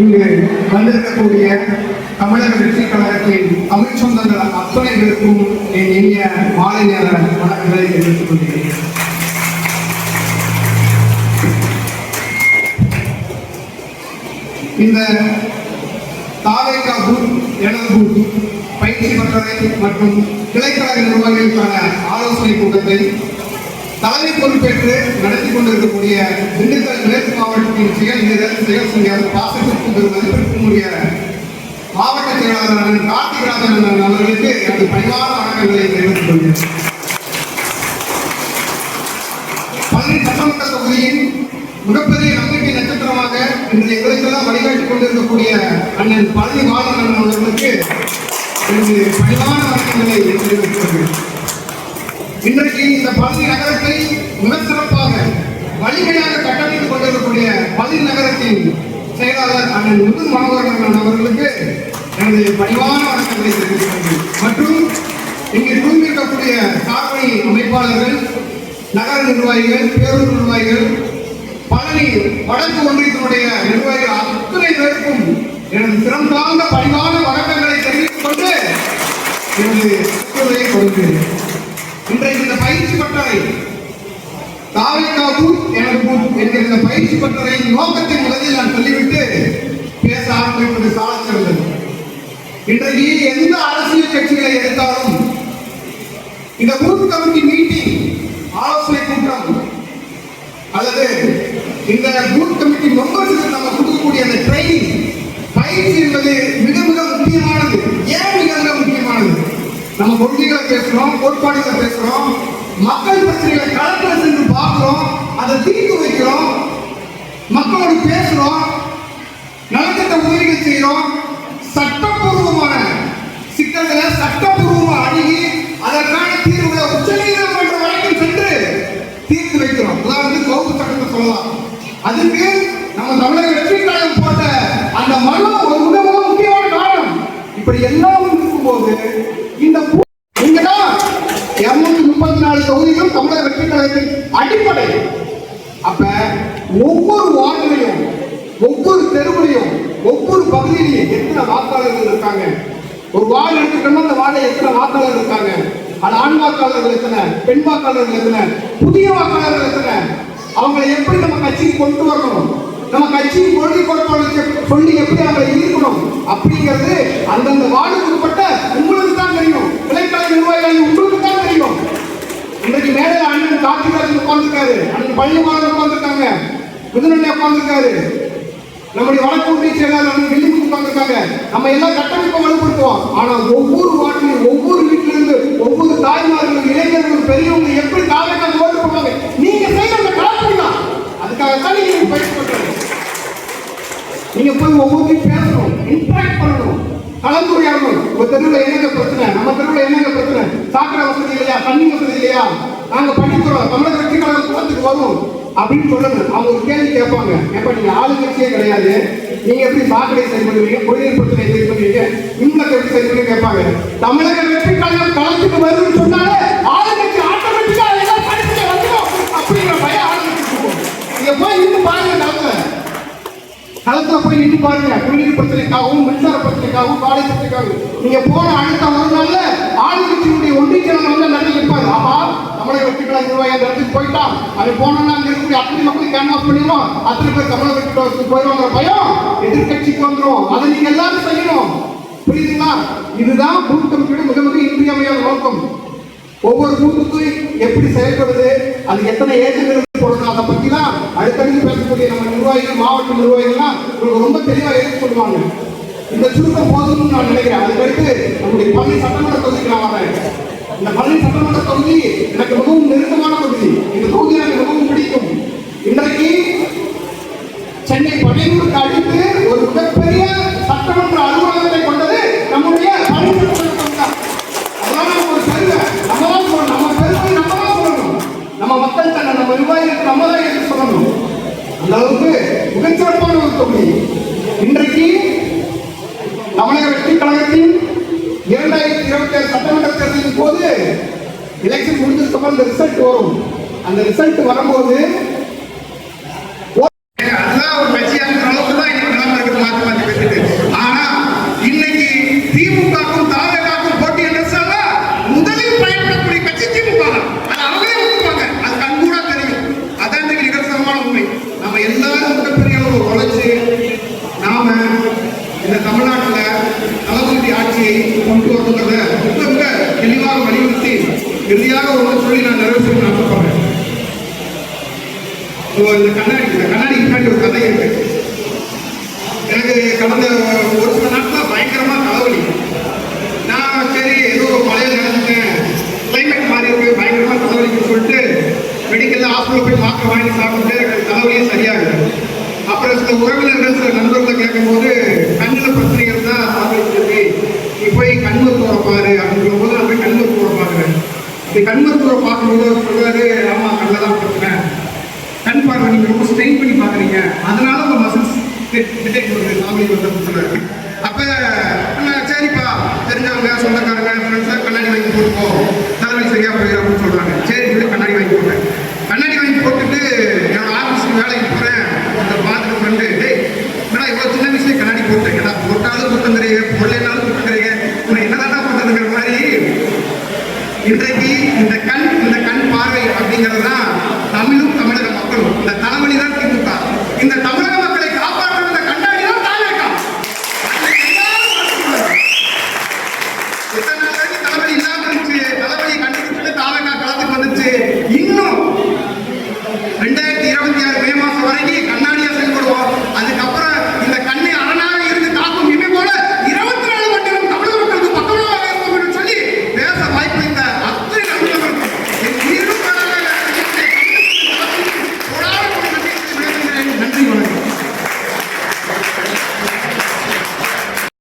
இங்கு வந்திருக்கக்கூடிய தமிழக வெற்றி கழகத்தின் தமிழ் சொந்தங்கள் அத்தனை பேருக்கும் என் இனிய மாலை நேர வணக்கங்களை தெரிவித்துக் கொள்கிறேன். இந்த தாவேகா பூத், எனது பூத் பயிற்சி பட்டறை மற்றும் கிளைக்கழக நிர்வாகிகளுக்கான ஆலோசனை கூட்டத்தை தலைமை பொறுப்பேற்று நடத்தி கொண்டிருக்கக்கூடிய திண்டுக்கல் மேற்கு மாவட்டத்தின் செயல் வீரர் செயல் செய்யாத பாசத்திற்கும் பெரும் மதிப்பிற்கும் உரிய மாவட்ட செயலாளர் கார்த்திகராஜன் அவர்களுக்கு எனது பணிவான வணக்கங்களை தெரிவித்துக் கொள்கிறேன். பழனி சட்டமன்ற தொகுதியின் மிகப்பெரிய நம்பிக்கை நட்சத்திரமாக இன்று எங்களுக்கெல்லாம் வழிகாட்டிக் கொண்டிருக்கக்கூடிய அண்ணன் பழனி பாலன் அவர்களுக்கு எனது பணிவான வணக்கங்களை தெரிவித்துக் கொள்கிறேன். இன்றைக்கு இந்த பழனி நகரத்தை மிக சிறப்பாக வலிமையாக கட்டமைத்துக் கொண்டிருக்கக்கூடிய பழனி நகரத்தின் செயலாளர் அண்ணன் முது மனோகரன் அவர்களுக்கு எனது பணிவான வணக்கங்களை தெரிவித்துள்ளேன். மற்றும் இங்கு குழுமிருக்கக்கூடிய சார்பணி அமைப்பாளர்கள், நகர நிர்வாகிகள், பேரூர் நிர்வாகிகள், பழனி வடக்கு ஒன்றியத்தினுடைய நிர்வாகிகள் அத்தனை பேருக்கும் எனது சிறந்தார்ந்த பணிவான வணக்கங்களை தெரிவித்துக் கொண்டு எனது உரையை கொடுக்கிறேன். இன்றைக்கு இந்த பயிற்சி பட்டறை தாவேகா பூத், எனது பூத் என்கிற இந்த பயிற்சி பட்டறையின் நோக்கத்தை முதலில் நான் சொல்லிவிட்டு பேச ஆரம்பிப்பது சால சிறந்தது. இன்றைக்கு எந்த அரசியல் கட்சிகளை எடுத்தாலும் இந்த பூத் கமிட்டி மீட்டிங், ஆலோசனை கூட்டம் அல்லது இந்த பூத் கமிட்டி மெம்பர்ஸுக்கு நம்ம கொடுக்கக்கூடிய அந்த ட்ரைனிங் பயிற்சி என்பது மிக மிக முக்கியமானது. ஏன் மிக மிக முக்கியமானது? நம்ம கொள்கைகளை பேசுறோம், கோட்பாடுகளை பேசுறோம், மக்கள் பிரச்சனைகளை களத்தில் சென்று பார்க்கிறோம், அதை தீர்த்து வைக்கிறோம், மக்களோடு பேசுறோம், நலத்திட்ட உதவிகள் செய்யறோம், சட்டப்பூர்வமான சிக்கல்களை சட்டப்பூர்வமாக அணுகி அதற்கான தீர்வுகளை உச்சநீதிமன்றம் வரைக்கும் சென்று தீர்த்து வைக்கிறோம். உதாரணத்துக்கு கௌரவ சட்டத்தை சொல்லலாம். அதுக்கு நம்ம தமிழக வெற்றி கழகம் போட்ட அந்த மனு ஒரு மிக முக்கியமான காரணம். இப்படி எல்லாம் இருக்கும்போது இந்த இங்கதான் 234 தொகுதிகளும் தமிழக வெற்றி கழகத்தின் அடிப்படை. அப்ப ஒவ்வொரு வார்டிலையும், ஒவ்வொரு தெருவிலையும், ஒவ்வொரு பகுதியிலையும் எத்தனை வாக்காளர்கள் இருக்காங்க? ஒரு வார்டு எடுத்துக்கணும், அந்த வார்டில் எத்தனை வாக்காளர்கள் இருக்காங்க? அது ஆண் வாக்காளர்கள் எத்தனை, பெண் வாக்காளர்கள் எத்தனை, புதிய வாக்காளர்கள் எத்தனை, அவங்களை எப்படி நம்ம கட்சிக்கு கொண்டு வரணும், நம்ம கட்சியின் கொள்கை கோட்பாடு சொல்லி எப்படி அவங்களை ஈர்க்கணும் அப்படிங்கிறது அந்தந்த வார்டுக்கு உட்பட்ட உங்களுக்கு தான் தெரியும். கிளைக்கழக நிர்வாகிகள் உங்களுக்கு தான் தெரியும். இன்றைக்கு மேலே அண்ணன் கார்த்திகராஜன் உட்கார்ந்துருக்காரு, அண்ணன் பழனிமாறன் உட்கார்ந்துருக்காங்க, புதுநெல்லை உட்கார்ந்துருக்காரு, நம்முடைய வடக்கு ஒன்றிய செயலாளர் அண்ணன் வெள்ளிமுத்து உட்கார்ந்துருக்காங்க. நம்ம எல்லாம் கட்டமைப்பை வலுப்படுத்துவோம். ஆனா ஒவ்வொரு வார்டிலும், ஒவ்வொரு வீட்டிலிருந்து, ஒவ்வொரு தாய்மார்களும், இளைஞர்களும், பெரியவங்க எப்படி தாவேக்காக ஓட்டு போவாங்க நீங்க செய்யற அந்த கலப்பணி தான். அதுக்காகத்தான் நீங்க பயிற்சி பண்றீங்க. நீங்க போய் ஒவ்வொருத்தையும் பேசணும், இன்டராக்ட் பண்ணணும், கலந்துரையாடணும். ஒரு தெருவில் என்னங்க பிரச்சனை, நம்ம தெருவில் என்னங்க பிரச்சனை, சாக்கடை வசதி இல்லையா, தண்ணி வசதி இல்லையா, நாங்க பண்ணிக்கிறோம், தமிழக வெற்றி கழகம் குளத்துக்கு வரும் அப்படின்னு சொல்லணும். அவங்க ஒரு கேள்வி கேட்பாங்க, எப்ப நீங்க ஆளுங்கட்சியே கிடையாது, நீங்க எப்படி சாக்கடை சரி பண்ணுவீங்க, குடிநீர் பிரச்சனை சரி பண்ணுவீங்க, மின்விளக்கு எப்படி சரி பண்ணி கேட்பாங்க. தமிழக வெற்றி கழகம் களத்துக்கு வரும்னு சொன்னாலே ஆளுங்கட்சி ஆட்டோமேட்டிக்கா எல்லாம் படிச்சுட்டு வந்துடும் அப்படிங்கிற பயம் ஆளுங்கட்சி இருக்கும். நீங்க போய் நின்று பாருங்க, களத்துல போய் நின்று பாருங்க. குடிநீர் பிரச்சனைக்காகவும், மின்சார பிரச்சனைக்காகவும், காலை பிரச்சனைக்காகவும் நீங்க போன அடுத்த ஒரு நாள்ல ஆளுங்கட்சியினுடைய ஒன்றிய செயலாளர் வந்து நடத்தி இருப்பாரு. ஆமா, தமிழக வெற்றி கழக நிர்வாகி அந்த இடத்துக்கு போயிட்டான், அது போனோம்னா அங்க இருக்கக்கூடிய அத்தனை மக்களுக்கு கேன்வாஸ் பண்ணிடுவோம், அத்தனை பேர் தமிழக வெற்றி கழகத்துக்கு போயிடுவாங்கிற பயம் எதிர்கட்சிக்கு வந்துடும். அதை நீங்க எல்லாரும் செய்யணும். புரியுதுங்களா? இதுதான் பூத் கமிட்டியோட மிக மிக இன்றியமையாத நோக்கம். ஒவ்வொரு பூத்துக்கும் எப்படி செயல்படுது, அது எத்தனை ஏஜென்ட்கள் போடணும், அதை பத்தி தான் அடுத்தடுத்து பேசக்கூடிய நம்ம நிர்வாகிகள், மாவட்ட நிர்வாகிகள்லாம் உங்களுக்கு ரொம்ப தெளிவாக எடுத்து சொல்லுவாங்க. இந்த சுருக்கம் போதும்னு நான் நினைக்கிறேன். அதுக்கடுத்து நம்முடைய பழனி சட்டமன்ற தொகுதிக்கு நான் வரேன். இந்த பழனி சட்டமன்ற தொகுதி எனக்கு மிகவும் நெருக்கமான தொகுதி. இந்த தொகுதி எனக்கு மிகவும் பிடிக்கும். இன்றைக்கு சென்னை பனையூருக்கு அடுத்து ஒரு மிகப்பெரிய சட்டமன்ற அலுவலகத்தை கொண்டது நம்முடைய பழனி சட்டமன்ற தான். அதனால நம்ம ஒரு பெருமை, நம்ம தான் சொல்லணும், நம்ம பெருமை நம்ம தான் சொல்லணும், நம்ம மக்கள் தானே, நம்ம நிர்வாகிகளுக்கு நம்ம தான் எடுத்து சொல்லணும். அந்த அளவுக்கு மிகச்சிறப்பான ஒரு தொகுதி. இன்றைக்கு தமிழக வெற்றி கழகத்தின் 2027 சட்டமன்ற தேர்தலின் போது எலெக்ஷன் முடிஞ்சதுக்கு அந்த ரிசல்ட் வரும். அந்த ரிசல்ட் வரும்போது அதெல்லாம் ஒரு கட்சியாக அளவுக்கு தான் இன்னைக்கு நிலைமை இருக்குது. உழைச்சு நாம இந்த தமிழ்நாட்டில் நலவாழ்வு ஆட்சியை கொண்டு வரணுங்கிறத மிக மிக தெளிவாக வலியுறுத்தி இறுதியாக ஒன்று சொல்லி நான் நிறைவு செய்ய ஆசைப்படுறேன். இந்த கண்ணாடி முன்னாடி ஒரு கதை இருக்கு. எனக்கு கடந்த ஒரு சில நாட்கள் பயங்கரமா தலைவலி. நான் சரி ஏதோ மழையில் நடந்துட்டேன், கிளைமேட் மாறி இருக்கு, பயங்கரமா தலைவலிக்கு சொல்லிட்டு மெடிக்கல்ல ஹாஸ்பிட்டல் போய் மாத்திரை வாங்கி சாப்பிட்டு எனக்கு தலைவலியே சரியாகுது. அப்புறம் சில உறவினர்கள் சில நண்பர்களை கேட்கும்போது கண்ணில் பிரச்சனைகள் தான் தலைவலிக்கு, நீ போய் கண் மருத்துவரை பாரு அப்படிங்கிற போது நான் போய் கண் மருத்துவரை பார்க்குறேன். இப்படி கண் மருத்துவரை பார்க்கும்போது சொல்றாரு, ஆமா கண்ணில் தான் பிரச்சனை, கண் பார்வை நீங்க ரொம்ப ஸ்ட்ரெயின் பண்ணி பார்க்குறீங்க, அதனால உங்க மசில்ஸ் டிடெக்ட் பண்ணுறது தலைவலி வந்து சொல்றாரு. அப்போ சரிப்பா தெரிஞ்சவங்க சொந்தக்காரங்க ஃப்ரெண்ட்ஸாக கண்ணாடி வாங்கி போட்டுப்போ தலைவலி சரியாக போயிடும் அப்படின்னு சொல்கிறாங்க. சரி சொல்லி கண்ணாடி வாங்கி போட்டேன். கண்ணாடி வாங்கி போட்டுட்டு என்னோட ஆஃபீஸுக்கு வேலைக்கு போகிறேன். அந்த பார்த்துட்டு ஃப்ரெண்டு, ஏன்னா இவ்வளோ சின்ன வயசுலேயே கண்ணாடி போட்டேன், ஏன்னா போட்டாலும் குத்தங்கிறீங்க, பொருளைனாலும் குத்தங்கிறீங்க, உன்னை என்னதான் பண்ணுறதுங்கிற மாதிரி இன்றைக்கு